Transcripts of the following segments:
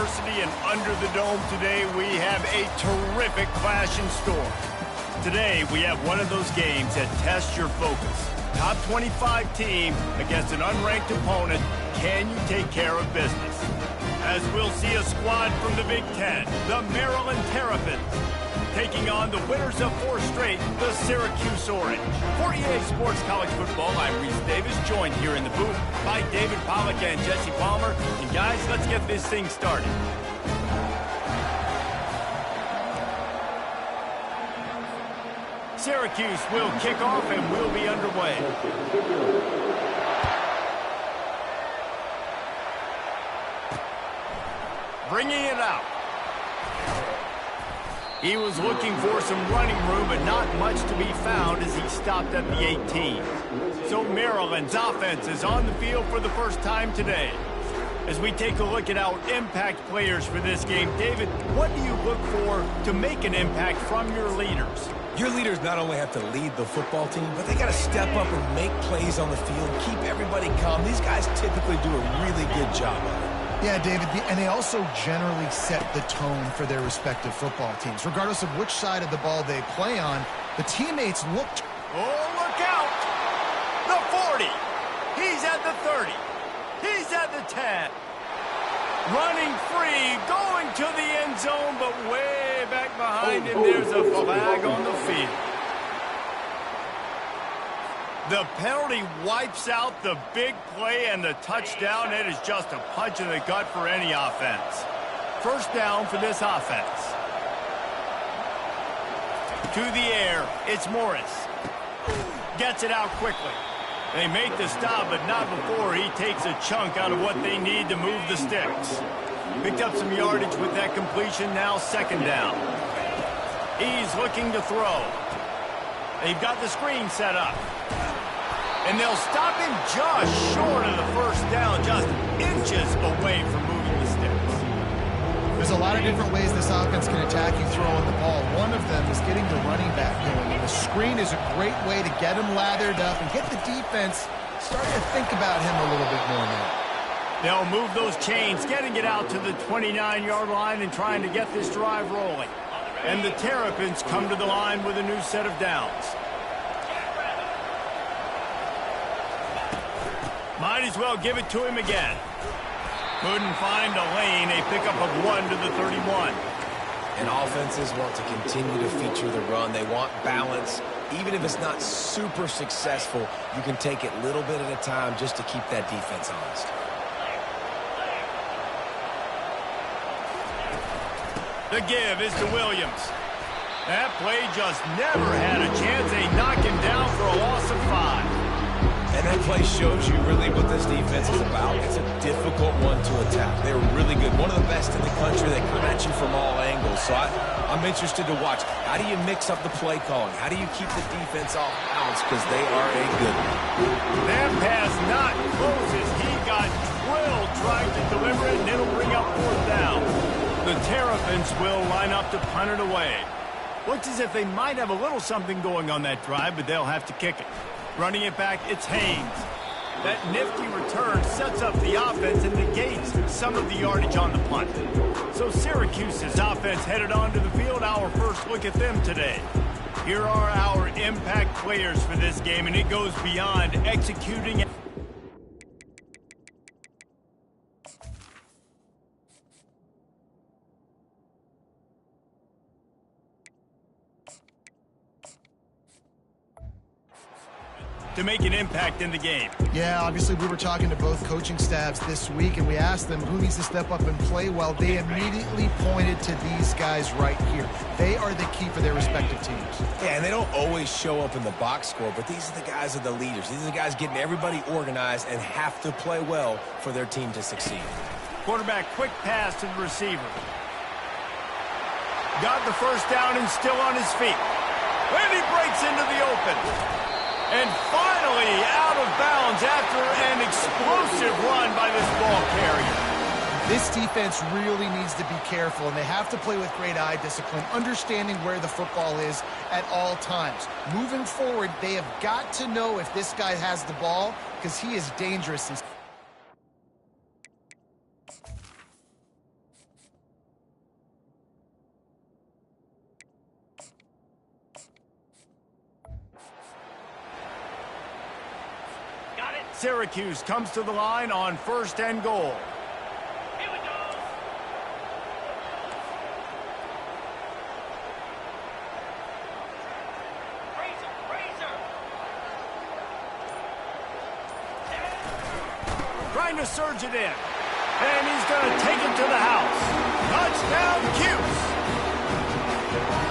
University, and under the dome today, we have a terrific clash in store. Today, we have one of those games that tests your focus. Top 25 team against an unranked opponent. Can you take care of business? As we'll see a squad from the Big Ten, the Maryland Terrapins, taking on the winners of 4 straight, the Syracuse Orange. For EA Sports College Football, I'm Reese Davis, joined here in the booth by David Pollack and Jesse Palmer. And guys, let's get this thing started. Syracuse will kick off and we'll be underway. Bringing it out. He was looking for some running room, but not much to be found as he stopped at the 18. So Maryland's offense is on the field for the first time today. As we take a look at our impact players for this game, David, what do you look for to make an impact from your leaders? Your leaders not only have to lead the football team, but they got to step up and make plays on the field, keep everybody calm. These guys typically do a really good job of it. Yeah, David, and they also generally set the tone for their respective football teams. Regardless of which side of the ball they play on, the teammates looked... Oh, look out! The 40! He's at the 30! He's at the 10! Running free, going to the end zone, but way back behind him, there's a flag on the field. The penalty wipes out the big play and the touchdown. It is just a punch in the gut for any offense. First down for this offense. To the air, it's Morris. Gets it out quickly. They make the stop, but not before he takes a chunk out of what they need to move the sticks. Picked up some yardage with that completion, now second down. He's looking to throw. They've got the screen set up. And they'll stop him just short of the first down, just inches away from moving the sticks. There's a lot of different ways this offense can attack you throwing the ball. One of them is getting the running back going. And the screen is a great way to get him lathered up and get the defense starting to think about him a little bit more now. They'll move those chains, getting it out to the 29-yard line and trying to get this drive rolling. And the Terrapins come to the line with a new set of downs. Might as well give it to him again. Couldn't find a lane. A pickup of 1 to the 31. And offenses want to continue to feature the run. They want balance. Even if it's not super successful, you can take it little bit at a time just to keep that defense honest. The give is to Williams. That play just never had a chance. They knock him down for a loss of 5. And that play shows you really what this defense is about. It's a difficult one to attack. They're really good. One of the best in the country. They come at you from all angles. So I'm interested to watch. How do you mix up the play calling? How do you keep the defense off balance? Because they are a good one. That pass not closes. He got drilled trying to deliver it, and it'll bring up 4th down. The Terrapins will line up to punt it away. Looks as if they might have a little something going on that drive, but they'll have to kick it. Running it back, it's Haynes. That nifty return sets up the offense and negates some of the yardage on the punt. So Syracuse's offense headed onto the field. Our first look at them today. Here are our impact players for this game, and it goes beyond executing. To make an impact in the game. Yeah, obviously we were talking to both coaching staffs this week, and we asked them who needs to step up and play well. They immediately pointed to these guys right here. They are the key for their respective teams. Yeah, and they don't always show up in the box score, but these are the guys that are the leaders. These are the guys getting everybody organized and have to play well for their team to succeed. Quarterback, quick pass to the receiver. Got the first down and still on his feet. And he breaks into the open. And finally out of bounds after an explosive run by this ball carrier. This defense really needs to be careful, and they have to play with great eye discipline, understanding where the football is at all times. Moving forward, they have got to know if this guy has the ball, because he is dangerous. Syracuse comes to the line on 1st and goal. Here we go. Trying to surge it in. And he's going to take it to the house. Touchdown, Cuse.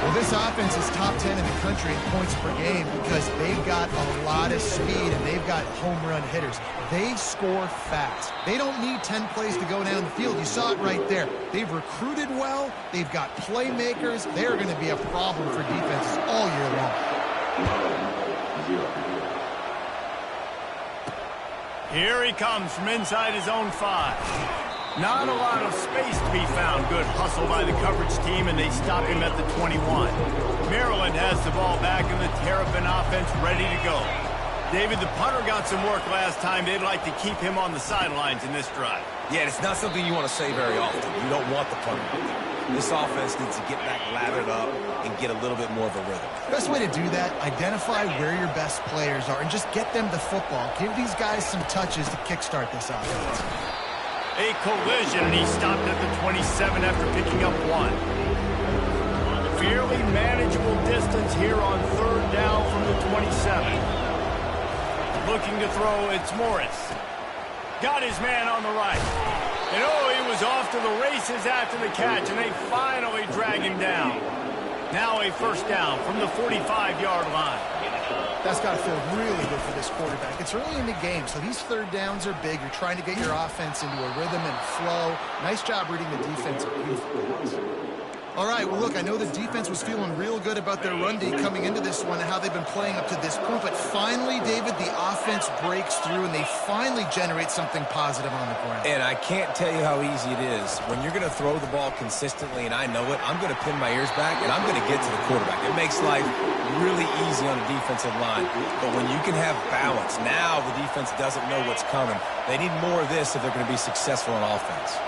Well, this offense is top 10 in the country in points per game because they've got a lot of speed and they've got home run hitters. They score fast. They don't need 10 plays to go down the field. You saw it right there. They've recruited well. They've got playmakers. They're going to be a problem for defenses all year long. Here he comes from inside his own 5. Not a lot of space to be found. Good hustle by the coverage team, and they stop him at the 21. Maryland has the ball back, and the Terrapin offense ready to go. David, the punter got some work last time. They'd like to keep him on the sidelines in this drive. Yeah, it's not something you want to say very often. You don't want the punter out there. This offense needs to get back lathered up and get a little bit more of a rhythm. Best way to do that, identify where your best players are and just get them the football. Give these guys some touches to kickstart this offense. A collision, and he stopped at the 27 after picking up 1. Fairly manageable distance here on 3rd down from the 27. Looking to throw, it's Morris. Got his man on the right. And oh, he was off to the races after the catch, and they finally drag him down. Now a 1st down from the 45-yard line. That's got to feel really good for this quarterback. It's early in the game, so these 3rd downs are big. You're trying to get your offense into a rhythm and flow. Nice job reading the defense. Beautiful. All right, well, look, I know the defense was feeling real good about their run D coming into this one and how they've been playing up to this point. But finally, David, the offense breaks through, and they finally generate something positive on the ground. And I can't tell you how easy it is. When you're going to throw the ball consistently, and I know it, I'm going to pin my ears back, and I'm going to get to the quarterback. It makes life really easy on the defensive line. But when you can have balance, now the defense doesn't know what's coming. They need more of this if they're going to be successful on offense.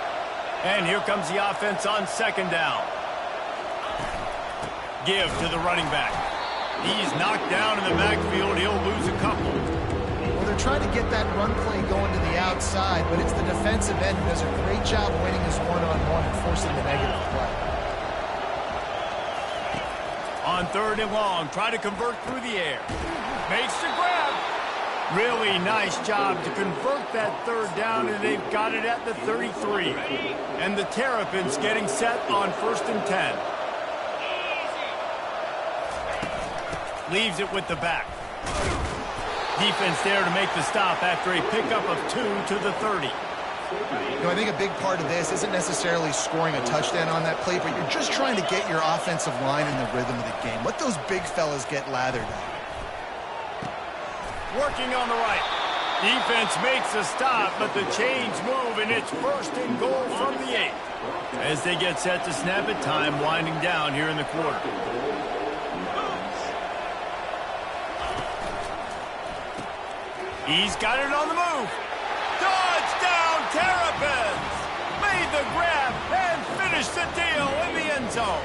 And here comes the offense on 2nd down. Give to the running back. He's knocked down in the backfield. He'll lose a couple. Well, they're trying to get that run play going to the outside, but it's the defensive end who does a great job winning his one-on-one and forcing the negative play. On 3rd and long, try to convert through the air. Makes the grab. Really nice job to convert that 3rd down, and they've got it at the 33. And the Terrapins getting set on 1st and 10. Leaves it with the back. Defense there to make the stop after a pickup of 2 to the 30. You know, I think a big part of this isn't necessarily scoring a touchdown on that play, but you're just trying to get your offensive line in the rhythm of the game. Let those big fellas get lathered up. Working on the right. Defense makes a stop, but the chains move, and it's 1st and goal from the 8. As they get set to snap it, time winding down here in the quarter. He's got it on the move. Touchdown, Terrapins! Made the grab and finished the deal in the end zone.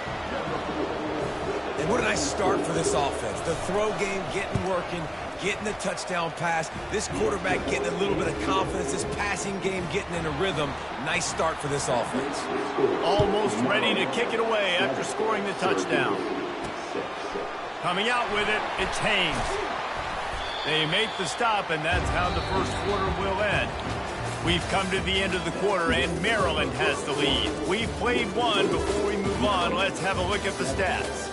And what a nice start for this offense. The throw game getting working, getting the touchdown pass. This quarterback getting a little bit of confidence. This passing game getting in a rhythm. Nice start for this offense. Almost ready to kick it away after scoring the touchdown. Coming out with it, it's Haynes. They make the stop, and that's how the 1st quarter will end. We've come to the end of the quarter, and Maryland has the lead. We've played one. Before we move on, let's have a look at the stats.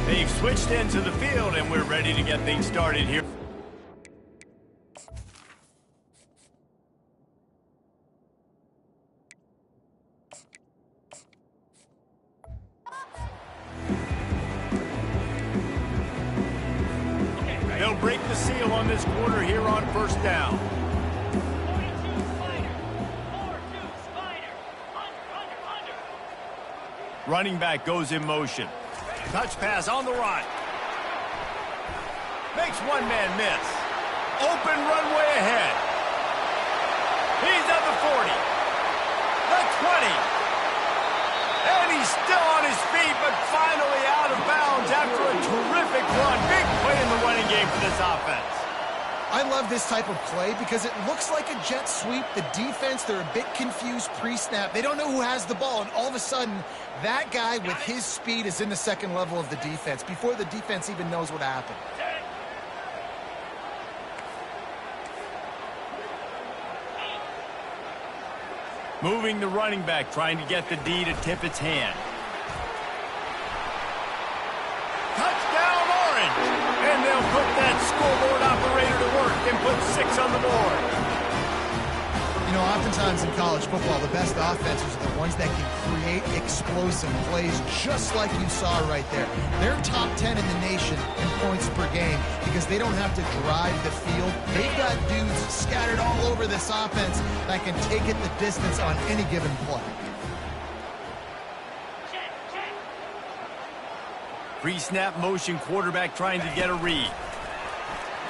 They've switched into the field, and we're ready to get things started here. They'll break the seal on this quarter here on 1st down. 42 Spider. 4-2 Spider. Under. Running back goes in motion. Touch pass on the right. Makes one man miss. Open runway ahead. He's at the 40. The 20. And he's still on his feet, but finally out of run. Big play in the running game for this offense. I love this type of play because it looks like a jet sweep. The defense, they're a bit confused pre-snap. They don't know who has the ball, and all of a sudden, that guy with his speed is in the second level of the defense before the defense even knows what happened. Moving the running back, trying to get the D to tip its hand. Touchdown, Orange! And they'll put that scoreboard operator to work and put 6 on the board. You know, oftentimes in college football, the best offenses are the ones that can create explosive plays just like you saw right there. They're top 10 in the nation in points per game because they don't have to drive the field. They've got dudes scattered all over this offense that can take it the distance on any given play. Pre-snap motion, quarterback trying to get a read.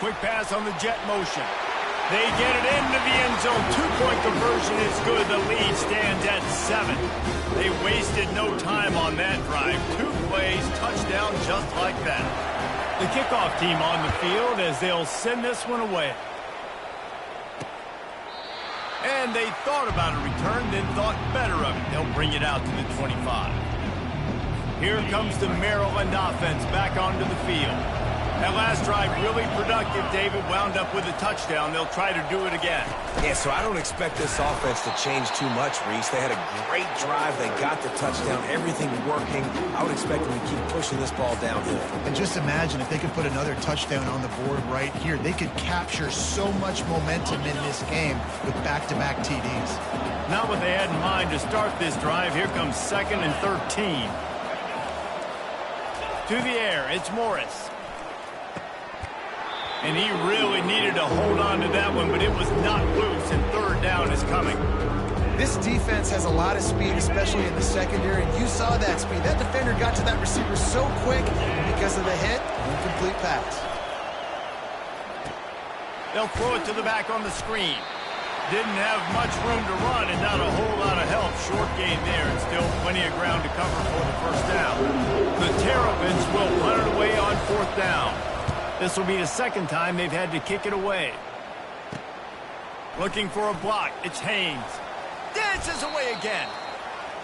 Quick pass on the jet motion. They get it into the end zone. 2-point conversion is good. The lead stands at 7. They wasted no time on that drive. 2 plays, touchdown just like that. The kickoff team on the field as they'll send this one away. And they thought about a return, then thought better of it. They'll bring it out to the 25. Here comes the Maryland offense back onto the field. That last drive really productive. David wound up with a touchdown. They'll try to do it again. Yeah, so I don't expect this offense to change too much, Reese. They had a great drive. They got the touchdown. Everything working. I would expect them to keep pushing this ball downhill. And just imagine if they could put another touchdown on the board right here. They could capture so much momentum in this game with back-to-back TDs. Not what they had in mind to start this drive. Here comes 2nd and 13. To the air, it's Morris. And he really needed to hold on to that one, but it was not loose, and 3rd down is coming. This defense has a lot of speed, especially in the secondary, and you saw that speed. That defender got to that receiver so quick, and because of the hit, incomplete pass. They'll throw it to the back on the screen. Didn't have much room to run and not a whole lot of help. Short gain there and still plenty of ground to cover for the 1st down. The Terrapins will punt it away on 4th down. This will be the 2nd time they've had to kick it away. Looking for a block. It's Haynes. Dances away again.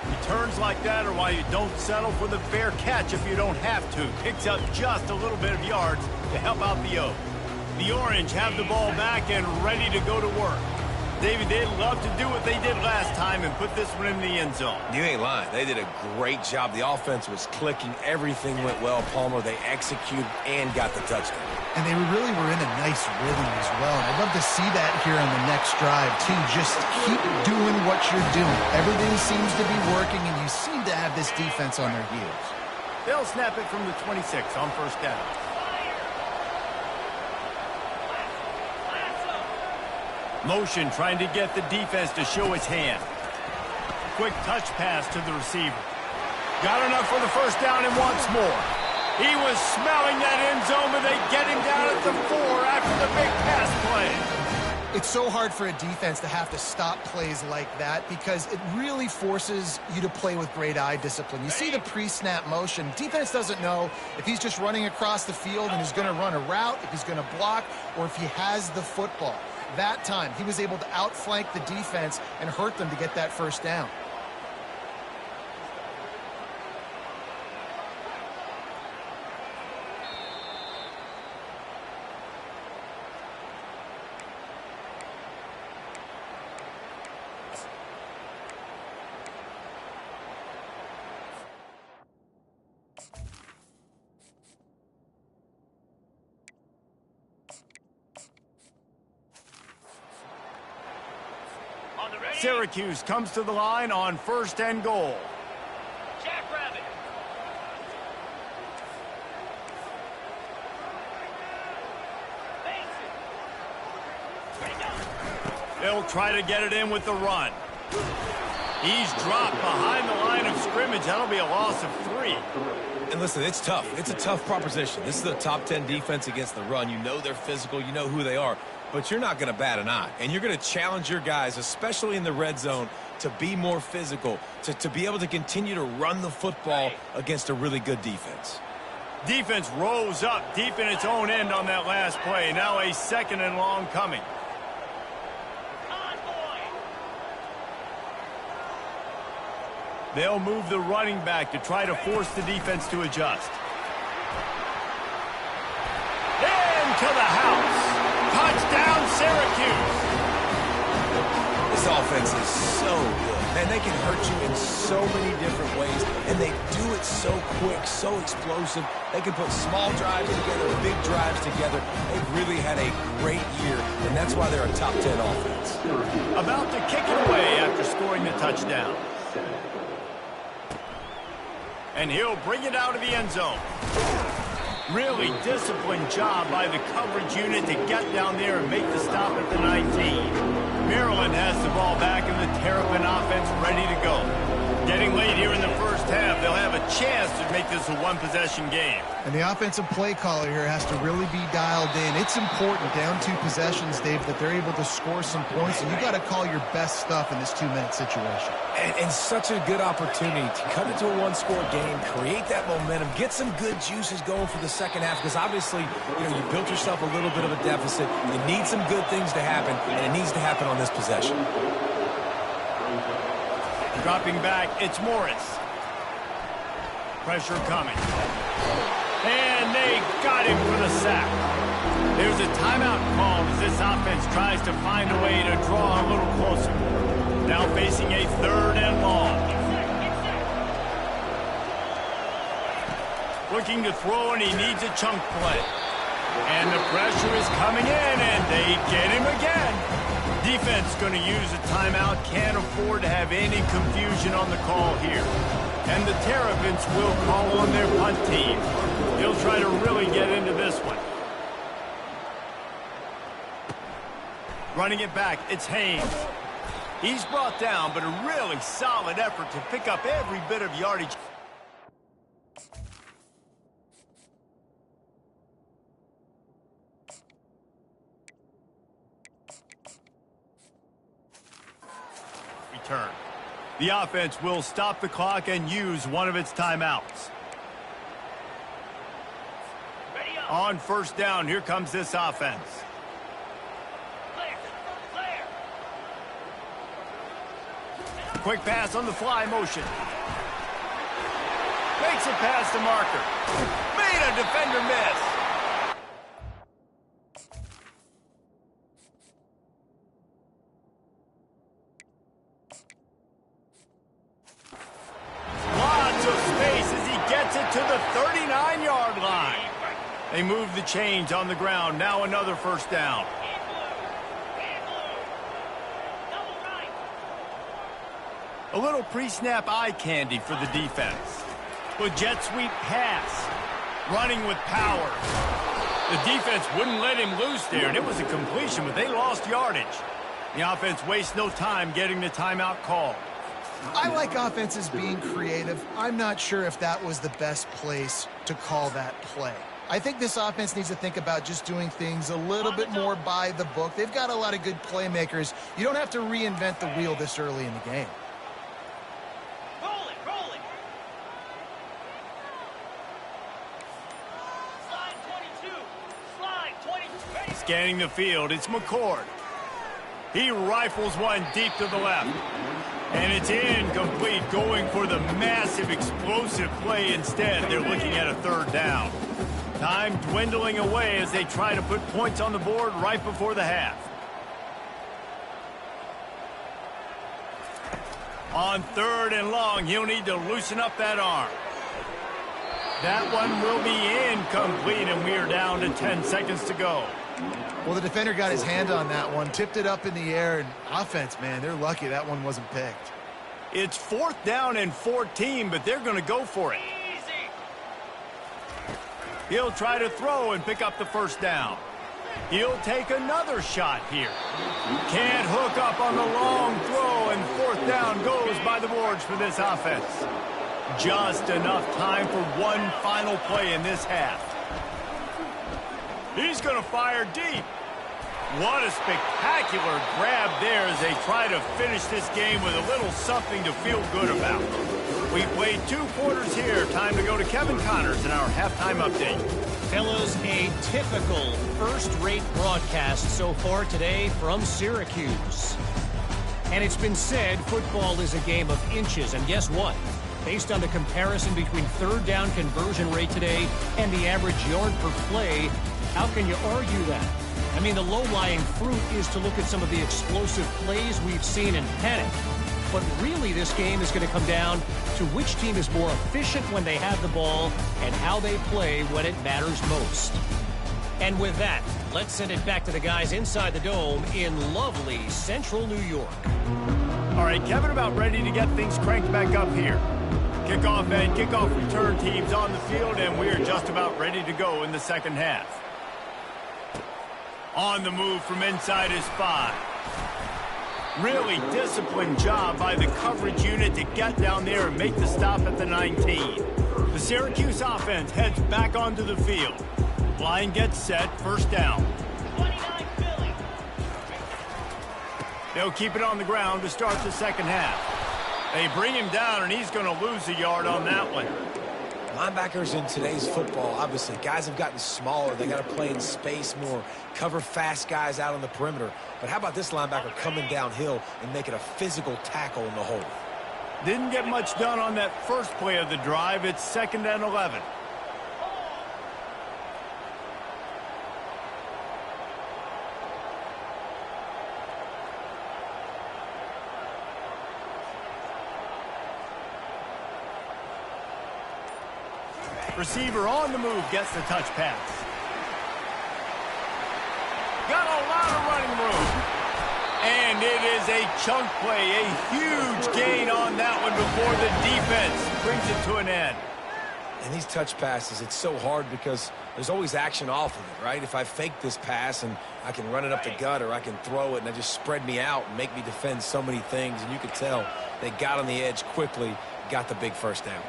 Returns like that are why you don't settle for the fair catch if you don't have to. Picks up just a little bit of yards to help out the O. The Orange have the ball back and ready to go to work. David, they'd love to do what they did last time and put this one in the end zone. You ain't lying. They did a great job. The offense was clicking. Everything went well, Palmer. They executed and got the touchdown. And they really were in a nice rhythm as well. And I'd love to see that here on the next drive, too. Just keep doing what you're doing. Everything seems to be working, and you seem to have this defense on their heels. They'll snap it from the 26 on 1st down. Motion trying to get the defense to show its hand. Quick touch pass to the receiver. Got enough for the 1st down and wants more. He was smelling that end zone, but they get him down at the 4 after the big pass play. It's so hard for a defense to have to stop plays like that because it really forces you to play with great eye discipline. You see the pre-snap motion. Defense doesn't know if he's just running across the field and he's going to run a route, if he's going to block, or if he has the football. That time, he was able to outflank the defense and hurt them to get that 1st down. Syracuse comes to the line on 1st and goal. Jackrabbit. They'll try to get it in with the run. He's dropped behind the line of scrimmage. That'll be a loss of 3. And listen, it's tough. It's a tough proposition. This is a top 10 defense against the run. You know they're physical. You know who they are. But you're not going to bat an eye. And you're going to challenge your guys, especially in the red zone, to be more physical, to be able to continue to run the football against a really good defense. Defense rose up deep in its own end on that last play. Now a 2nd and long coming. They'll move the running back to try to force the defense to adjust. Into the house. Touchdown, Syracuse. This offense is so good. Man, they can hurt you in so many different ways, and they do it so quick, so explosive. They can put small drives together, big drives together. They've really had a great year, and that's why they're a top 10 offense. About to kick it away after scoring the touchdown. And he'll bring it out of the end zone. Really disciplined job by the coverage unit to get down there and make the stop at the 19. Maryland has the ball back and the Terrapin offense ready to go. Getting late here in the first half, they'll have a chance to make this a one-possession game. And the offensive play caller here has to really be dialed in. It's important, down 2 possessions, Dave, that they're able to score some points, and you got to call your best stuff in this 2-minute situation. And such a good opportunity to cut into a one-score game, create that momentum, get some good juices going for the second half, because obviously, you built yourself a little bit of a deficit. You need some good things to happen, and it needs to happen on this possession. Dropping back, it's Morris. Pressure coming. And they got him for the sack. There's a timeout called as this offense tries to find a way to draw a little closer. Now facing a 3rd and long. Looking to throw, and he needs a chunk play. And the pressure is coming in, and they get him again. Defense going to use a timeout. Can't afford to have any confusion on the call here. And the Terrapins will call on their punt team. They'll try to really get into this one. Running it back, it's Haynes. He's brought down, but a really solid effort to pick up every bit of yardage. Return. The offense will stop the clock and use one of its timeouts. On 1st down, here comes this offense. Quick pass on the fly motion. Makes it past the marker. Made a defender miss. Lots of space as he gets it to the 39-yard line. They move the chains on the ground. Now another 1st down. A little pre-snap eye candy for the defense. With jet sweep pass. Running with power. The defense wouldn't let him loose there, and it was a completion, but they lost yardage. The offense wastes no time getting the timeout called. I like offenses being creative. I'm not sure if that was the best place to call that play. I think this offense needs to think about just doing things a little bit more by the book. They've got a lot of good playmakers. You don't have to reinvent the wheel this early in the game. Scanning the field, it's McCord. He rifles one deep to the left. And it's incomplete, going for the massive explosive play instead. They're looking at a 3rd down. Time dwindling away as they try to put points on the board right before the half. On 3rd and long, he'll need to loosen up that arm. That one will be incomplete, and we are down to 10 seconds to go. Well, the defender got his hand on that one, tipped it up in the air, and offense, man, they're lucky that one wasn't picked. It's 4th down and 14, but they're going to go for it. He'll try to throw and pick up the 1st down. He'll take another shot here. Can't hook up on the long throw, and 4th down goes by the boards for this offense. Just enough time for one final play in this half. He's going to fire deep. What a spectacular grab there as they try to finish this game with a little something to feel good about. We played 2 quarters here. Time to go to Kevin Connors in our halftime update. Fellas, a typical first-rate broadcast so far today from Syracuse. And it's been said football is a game of inches. And guess what? Based on the comparison between third down conversion rate today and the average yard per play, how can you argue that? I mean, the low-lying fruit is to look at some of the explosive plays we've seen in panic. But really, this game is going to come down to which team is more efficient when they have the ball and how they play when it matters most. And with that, let's send it back to the guys inside the Dome in lovely central New York. All right, Kevin, about ready to get things cranked back up here. Kickoff and kickoff return teams on the field, and we're just about ready to go in the second half. On the move from inside his 5. Really disciplined job by the coverage unit to get down there and make the stop at the 19. The Syracuse offense heads back onto the field. Line gets set, first down. 29 Philly. They'll keep it on the ground to start the second half. They bring him down, and he's going to lose a yard on that one. Linebackers in today's football, obviously, guys have gotten smaller. They got to play in space more, cover fast guys out on the perimeter. But how about this linebacker coming downhill and making a physical tackle in the hole? Didn't get much done on that first play of the drive. It's 2nd and 11. Receiver on the move gets the touch pass. Got a lot of running room. And it is a chunk play, a huge gain on that one before the defense brings it to an end. And these touch passes, it's so hard because there's always action off of it, right? If I fake this pass and I can run it up the gut or I can throw it and I just spread me out and make me defend so many things. And you could tell they got on the edge quickly, got the big first down.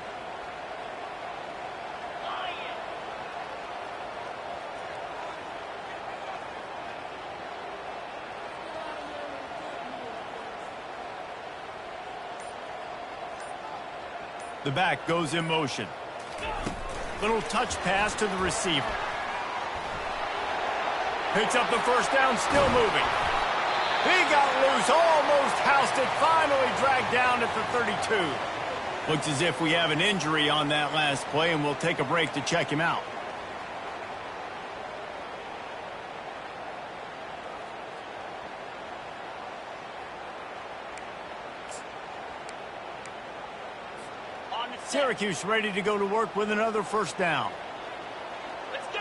The back goes in motion. Little touch pass to the receiver. Picks up the first down, still moving. He got loose, almost housed it, finally dragged down at the 32. Looks as if we have an injury on that last play, and we'll take a break to check him out. Syracuse ready to go to work with another first down. Let's go.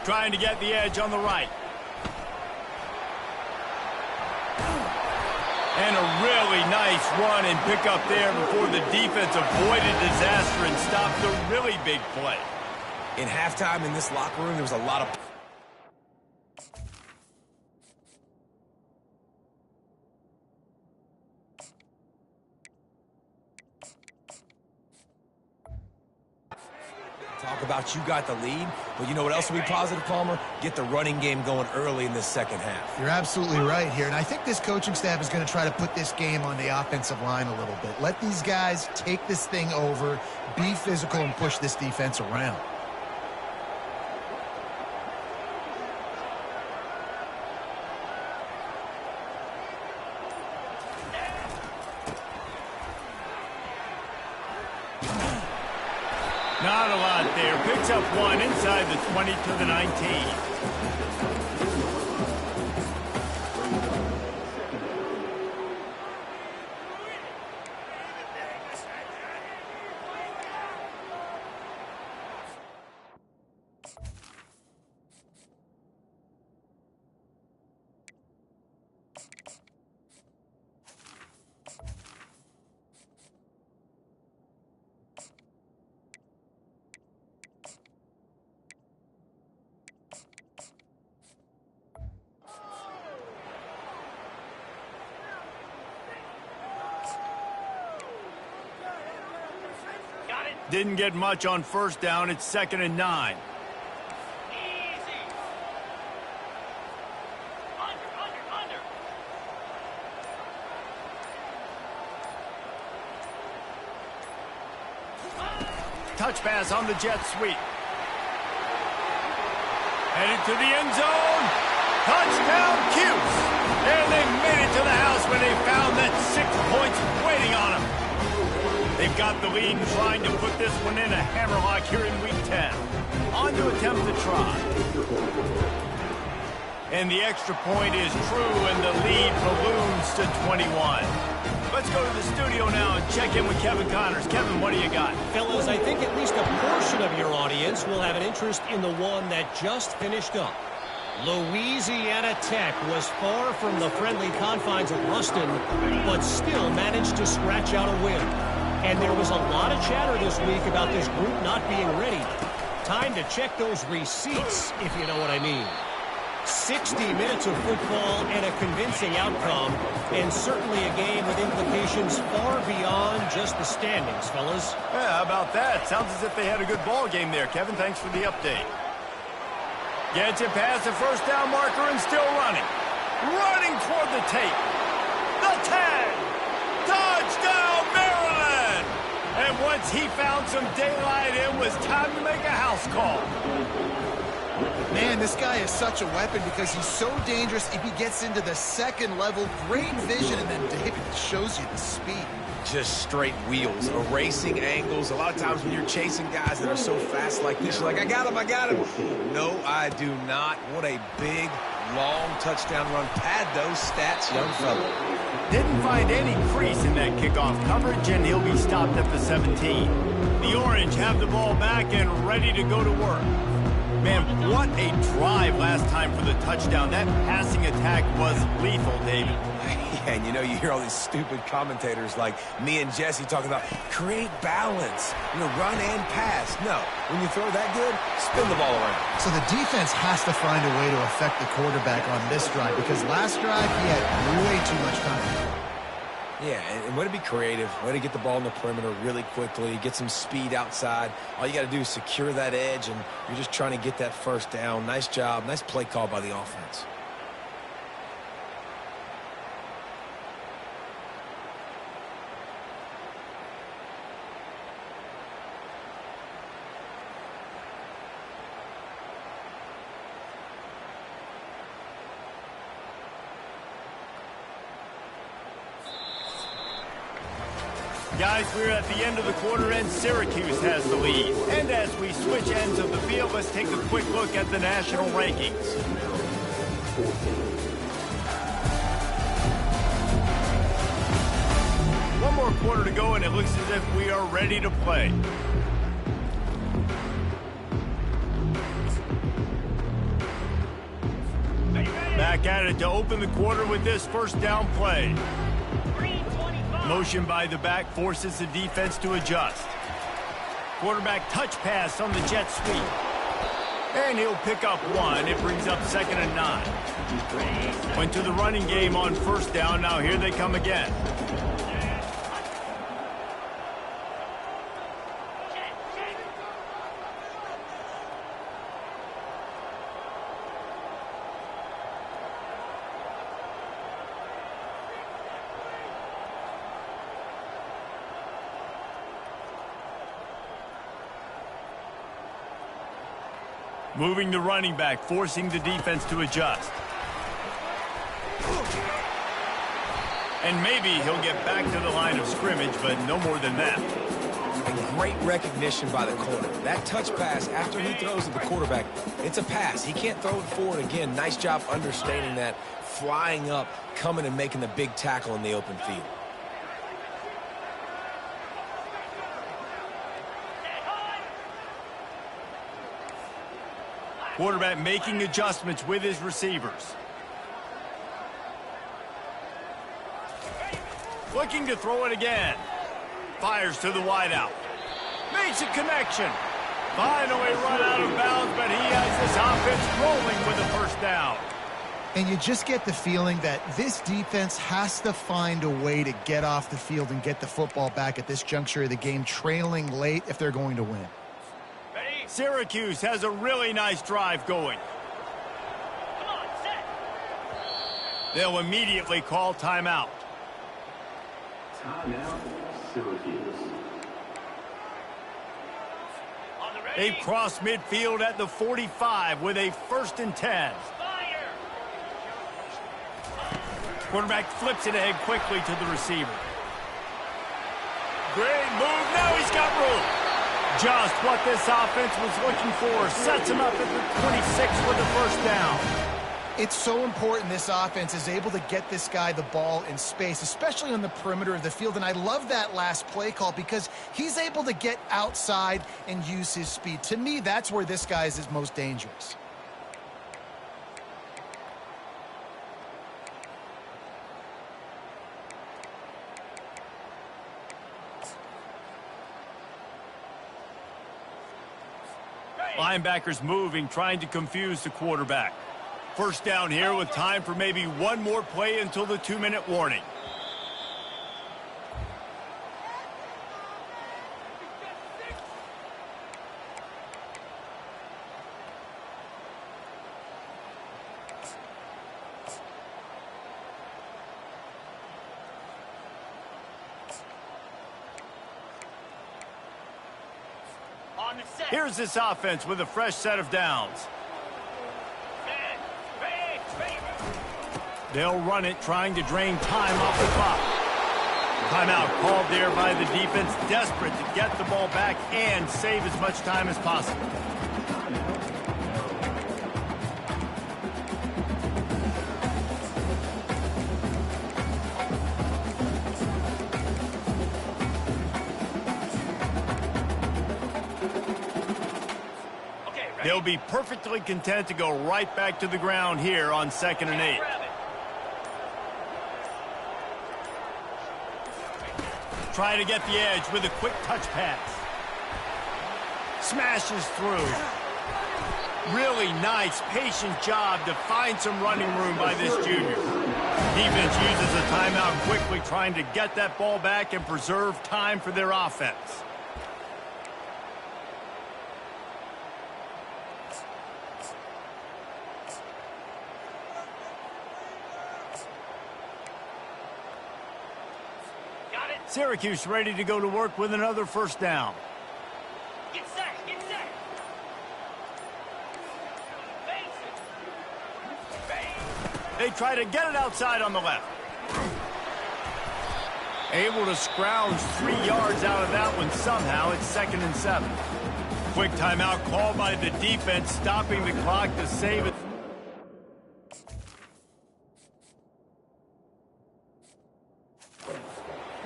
Trying to get the edge on the right. And a really nice run and pick up there before the defense avoided disaster and stopped the really big play. In halftime in this locker room, there was a lot of... Talk about you got the lead, but you know what else will be positive, Palmer? Get the running game going early in this second half. You're absolutely right here, and I think this coaching staff is going to try to put this game on the offensive line a little bit. Let these guys take this thing over, be physical, and push this defense around. Not a lot there. Picks up one inside the 20 to the 19. Didn't get much on first down. It's 2nd and 9. Easy. Touch pass on the jet sweep. Headed to the end zone. Touchdown, Cuse. And they made it to the house when they found that 6 points waiting on them. They've got the lead and trying to put this one in a hammerlock here in Week 10. On to attempt the try. And the extra point is true, and the lead balloons to 21. Let's go to the studio now and check in with Kevin Connors. Kevin, what do you got? Fellas, I think at least a portion of your audience will have an interest in the one that just finished up. Louisiana Tech was far from the friendly confines of Ruston, but still managed to scratch out a win. And there was a lot of chatter this week about this group not being ready. Time to check those receipts, if you know what I mean. 60 minutes of football and a convincing outcome, and certainly a game with implications far beyond just the standings, fellas. Yeah, how about that? Sounds as if they had a good ball game there. Kevin, thanks for the update. Gets it past the first down marker and still running. Running toward the tape. The tag. Touchdown, Maryland! And once he found some daylight, it was time to make a house call. Man, this guy is such a weapon because he's so dangerous if he gets into the second level. Great vision, and then David shows you the speed. Just straight wheels, erasing angles. A lot of times when you're chasing guys that are so fast like this, you're like, I got him, I got him. No, I do not. What a big, long touchdown run. Pad those stats, young fella. Didn't find any crease in that kickoff coverage, and he'll be stopped at the 17. The Orange have the ball back and ready to go to work. Man, what a drive last time for the touchdown. That passing attack was lethal, David. Yeah, and you know, you hear all these stupid commentators like me and Jesse talking about create balance, run and pass. No, when you throw that good, spin the ball around. So the defense has to find a way to affect the quarterback on this drive because last drive he had way too much time. Yeah, and way to be creative, way to get the ball in the perimeter really quickly, get some speed outside. All you got to do is secure that edge, and you're just trying to get that first down. Nice job, nice play call by the offense. Guys, we're at the end of the quarter, and Syracuse has the lead. And as we switch ends of the field, let's take a quick look at the national rankings. One more quarter to go, and it looks as if we are ready to play. Back at it to open the quarter with this first down play. Motion by the back forces the defense to adjust. Quarterback touch pass on the jet sweep. And he'll pick up one. It brings up 2nd and 9. Went to the running game on first down. Now here they come again. Moving the running back, forcing the defense to adjust. And maybe he'll get back to the line of scrimmage, but no more than that. And great recognition by the corner. That touch pass after he throws at the quarterback, it's a pass. He can't throw it forward again. Nice job understanding that, flying up, coming and making the big tackle in the open field. Quarterback making adjustments with his receivers. Looking to throw it again. Fires to the wideout. Makes a connection. Finally run out of bounds, but he has this offense rolling with a first down. And you just get the feeling that this defense has to find a way to get off the field and get the football back at this juncture of the game, trailing late if they're going to win. Syracuse has a really nice drive going. Come on, set. They'll immediately call timeout. Timeout, Syracuse. They've crossed midfield at the 45 with a 1st and 10. Fire! Quarterback flips it ahead quickly to the receiver. Great move. Now he's got room. Just what this offense was looking for. Sets him up at the 26 with the 1st down. It's so important this offense is able to get this guy the ball in space, especially on the perimeter of the field. And I love that last play call because he's able to get outside and use his speed. To me, that's where this guy is most dangerous. Linebackers moving, trying to confuse the quarterback. 1st down here with time for maybe one more play until the 2-minute warning. On the set. Here's this offense with a fresh set of downs. Set. Ready. They'll run it, trying to drain time off the clock. Timeout called there by the defense, desperate to get the ball back and save as much time as possible. Okay, ready. They'll be perfectly content to go right back to the ground here on 2nd and 8. Grab it. Try to get the edge with a quick touch pass. Smashes through. Really nice, patient job to find some running room by this junior. Defense uses a timeout quickly, trying to get that ball back and preserve time for their offense. Got it. Syracuse ready to go to work with another 1st down. Get set. Get set. Face it. Ready. They try to get it outside on the left. Able to scrounge 3 yards out of that one somehow. It's 2nd and 7. Quick timeout called by the defense, stopping the clock to save it.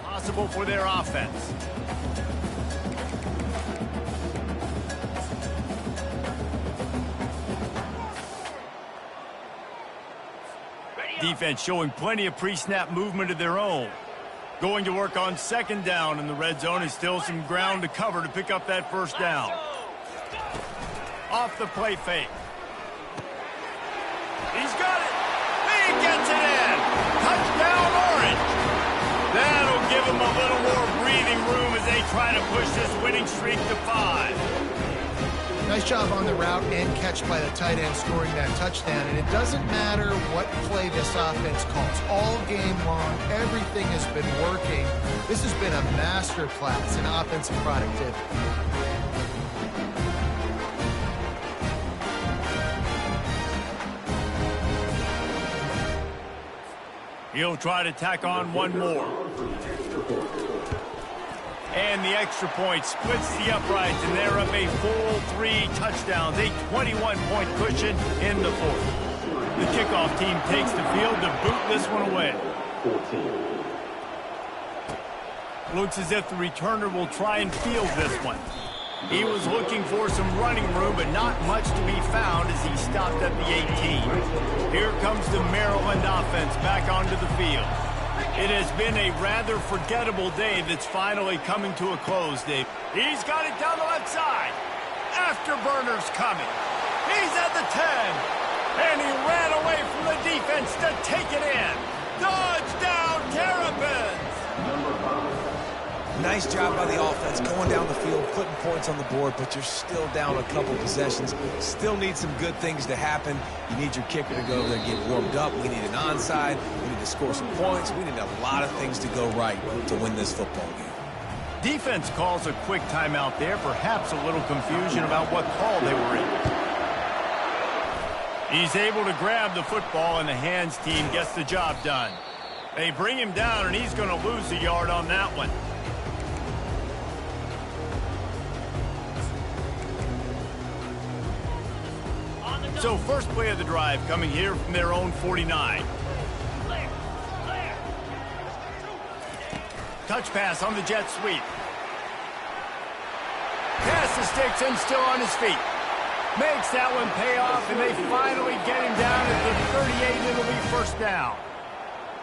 Possible for their offense. Defense showing plenty of pre-snap movement of their own. Going to work on 2nd down in the red zone. Is still some ground to cover to pick up that 1st down. Off the play fake. He's got it. He gets it in. Touchdown, Orange. That'll give them a little more breathing room as they try to push this winning streak to 5. Nice job on the route and catch by the tight end scoring that touchdown. And it doesn't matter what play this offense calls. All game long, everything has been working. This has been a master class in offensive productivity. He'll try to tack on one more. And the extra point splits the uprights, and they're up a full 3 touchdowns, a 21-point cushion in the 4th. The kickoff team takes the field to boot this one away. Looks as if the returner will try and field this one. He was looking for some running room, but not much to be found as he stopped at the 18. Here comes the Maryland offense back onto the field. It has been a rather forgettable day that's finally coming to a close, Dave. He's got it down the left side. Afterburner's coming. He's at the 10. And he ran away from the defense to take it in. Touchdown, Terrapins! Nice job by the offense going down the field, putting points on the board, but you're still down a couple possessions. Still need some good things to happen. You need your kicker to go over there and get warmed up. We need an onside. We need to score some points. We need a lot of things to go right to win this football game. defense calls a quick timeout there, perhaps a little confusion about what call they were in. He's able to grab the football, and the hands team gets the job done. They bring him down, and he's going to lose a yard on that one. So first play of the drive coming here from their own 49. Touch pass on the jet sweep. Pass the sticks and still on his feet. Makes that one pay off, and they finally get him down at the 38. It'll be first down.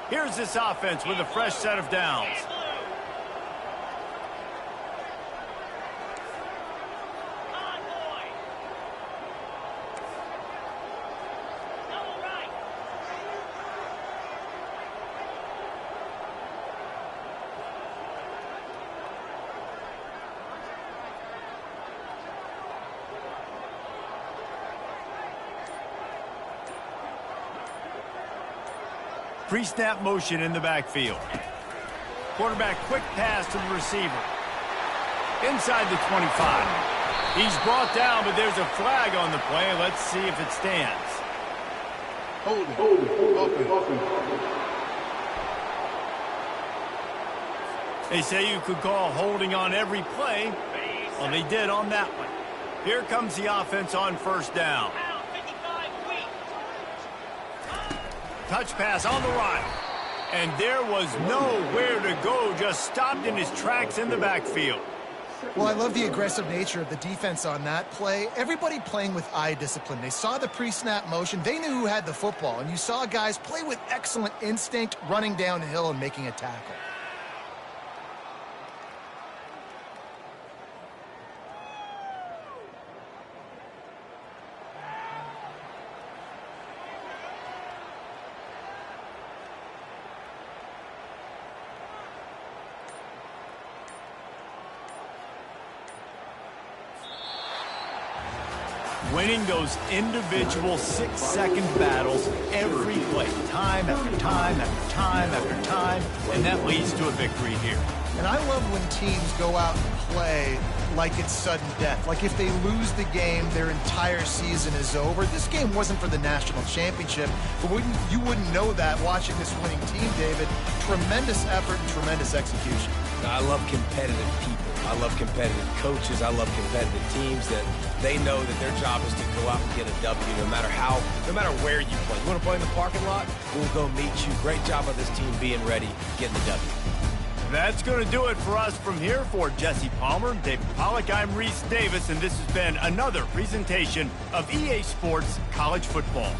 Here's this offense with a fresh set of downs. Pre-snap motion in the backfield. Quarterback quick pass to the receiver. Inside the 25. He's brought down, but there's a flag on the play. Let's see if it stands. Open. They say you could call holding on every play. Well, they did on that one. Here comes the offense on first down. Touch pass on the run. And there was nowhere to go, just stopped in his tracks in the backfield. Well, I love the aggressive nature of the defense on that play. Everybody playing with eye discipline. They saw the pre-snap motion. They knew who had the football. And you saw guys play with excellent instinct, running downhill and making a tackle. Winning those individual 6-second battles every play, time after time after time after time, and that leads to a victory here. And I love when teams go out and play like it's sudden death. Like if they lose the game, their entire season is over. This game wasn't for the national championship, but you wouldn't know that watching this winning team, David. Tremendous effort and tremendous execution. I love competitive people. I love competitive coaches. I love competitive teams that they know that their job is to go out and get a W no matter where you play. You want to play in the parking lot? We'll go meet you. Great job of this team being ready, getting the W. That's going to do it for us from here. For Jesse Palmer, David Pollack, I'm Reese Davis, and this has been another presentation of EA Sports College Football.